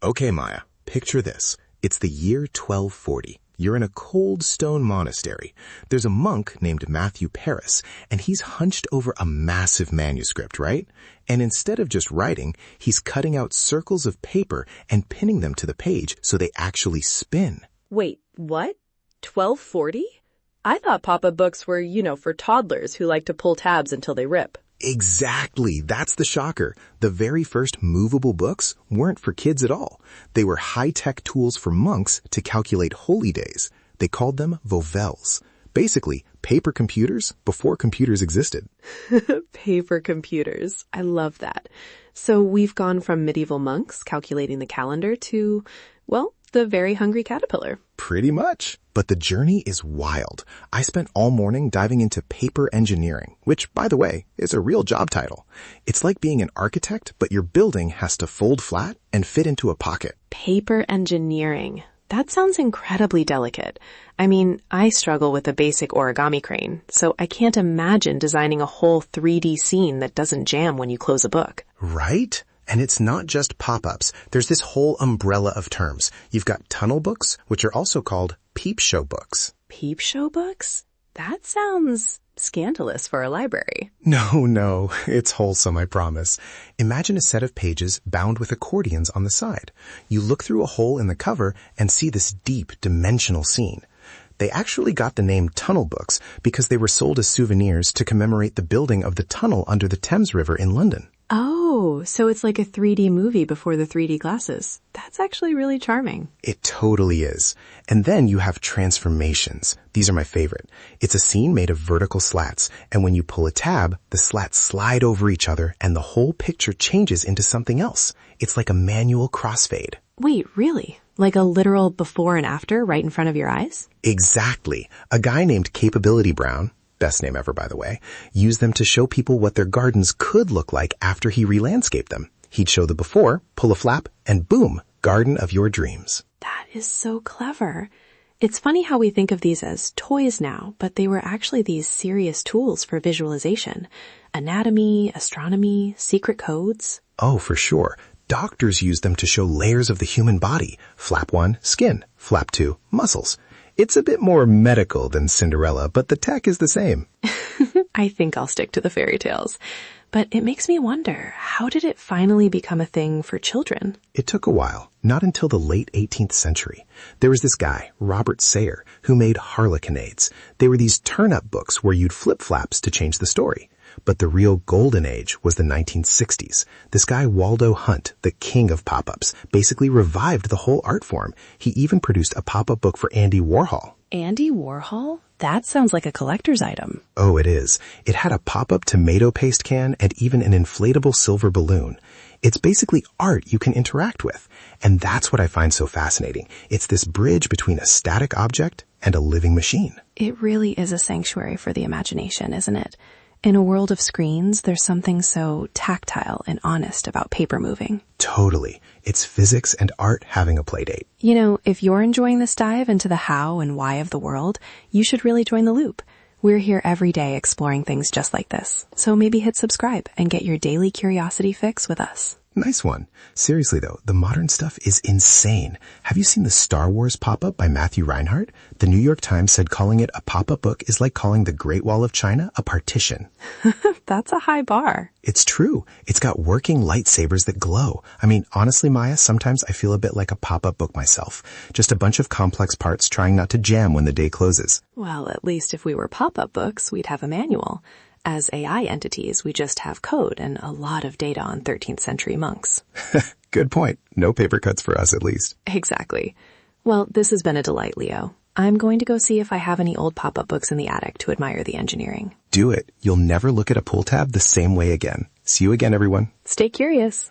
Okay, Maya, picture this. It's the year 1240. You're in a cold stone monastery. There's a monk named Matthew Paris, and he's hunched over a massive manuscript, right? And instead of just writing, he's cutting out circles of paper and pinning them to the page so they actually spin. Wait, what? 1240? I thought pop-up books were, for toddlers who like to pull tabs until they rip. Exactly. That's the shocker. The very first movable books weren't for kids at all. They were high-tech tools for monks to calculate holy days. They called them movelles. Basically, paper computers before computers existed. Paper computers. I love that. So we've gone from medieval monks calculating the calendar to, the very hungry caterpillar. Pretty much. But the journey is wild. I spent all morning diving into paper engineering, which, by the way, is a real job title. It's like being an architect, but your building has to fold flat and fit into a pocket. Paper engineering. That sounds incredibly delicate. I mean, I struggle with a basic origami crane, so I can't imagine designing a whole 3D scene that doesn't jam when you close a book. Right? And it's not just pop-ups. There's this whole umbrella of terms. You've got tunnel books, which are also called peep show books. Peep show books? That sounds scandalous for a library. No, it's wholesome, I promise. Imagine a set of pages bound with accordions on the side. You look through a hole in the cover and see this deep, dimensional scene. They actually got the name tunnel books because they were sold as souvenirs to commemorate the building of the tunnel under the Thames River in London. Oh, so it's like a 3D movie before the 3D glasses. That's actually really charming. It totally is. And then you have transformations. These are my favorite. It's a scene made of vertical slats, and when you pull a tab, the slats slide over each other and the whole picture changes into something else. It's like a manual crossfade. Wait, really? Like a literal before and after right in front of your eyes? Exactly. A guy named Capability Brown, best name ever by the way, used them to show people what their gardens could look like after he re-landscaped them. He'd show the before, pull a flap, and boom, garden of your dreams. That is so clever. It's funny how we think of these as toys now, but they were actually these serious tools for visualization. Anatomy, astronomy, secret codes. Oh, for sure. Doctors use them to show layers of the human body. Flap 1, skin. Flap 2, muscles. It's a bit more medical than Cinderella, but the tech is the same. I think I'll stick to the fairy tales. But it makes me wonder, how did it finally become a thing for children? It took a while, not until the late 18th century. There was this guy, Robert Sayer, who made harlequinades. They were these turn-up books where you'd flip flaps to change the story. But the real golden age was the 1960s. This guy, Waldo Hunt, the king of pop-ups, basically revived the whole art form. He even produced a pop-up book for Andy Warhol. Andy Warhol? That sounds like a collector's item. Oh, it is. It had a pop-up tomato paste can and even an inflatable silver balloon. It's basically art you can interact with. And that's what I find so fascinating. It's this bridge between a static object and a living machine. It really is a sanctuary for the imagination, isn't it? In a world of screens, there's something so tactile and honest about paper moving. Totally. It's physics and art having a play date. If you're enjoying this dive into the how and why of the world, you should really join the loop. We're here every day exploring things just like this. So maybe hit subscribe and get your daily curiosity fix with us. Nice one. Seriously though, the modern stuff is insane. Have you seen the Star Wars pop-up by Matthew Reinhardt? The New York Times said calling it a pop-up book is like calling the Great Wall of China a partition. That's a high bar. It's true. It's got working lightsabers that glow. I mean, honestly, Maya, sometimes I feel a bit like a pop-up book myself. Just a bunch of complex parts trying not to jam when the day closes. Well, at least if we were pop-up books, we'd have a manual. As AI entities, we just have code and a lot of data on 13th century monks. Good point. No paper cuts for us, at least. Exactly. Well, this has been a delight, Leo. I'm going to go see if I have any old pop-up books in the attic to admire the engineering. Do it. You'll never look at a pull tab the same way again. See you again, everyone. Stay curious.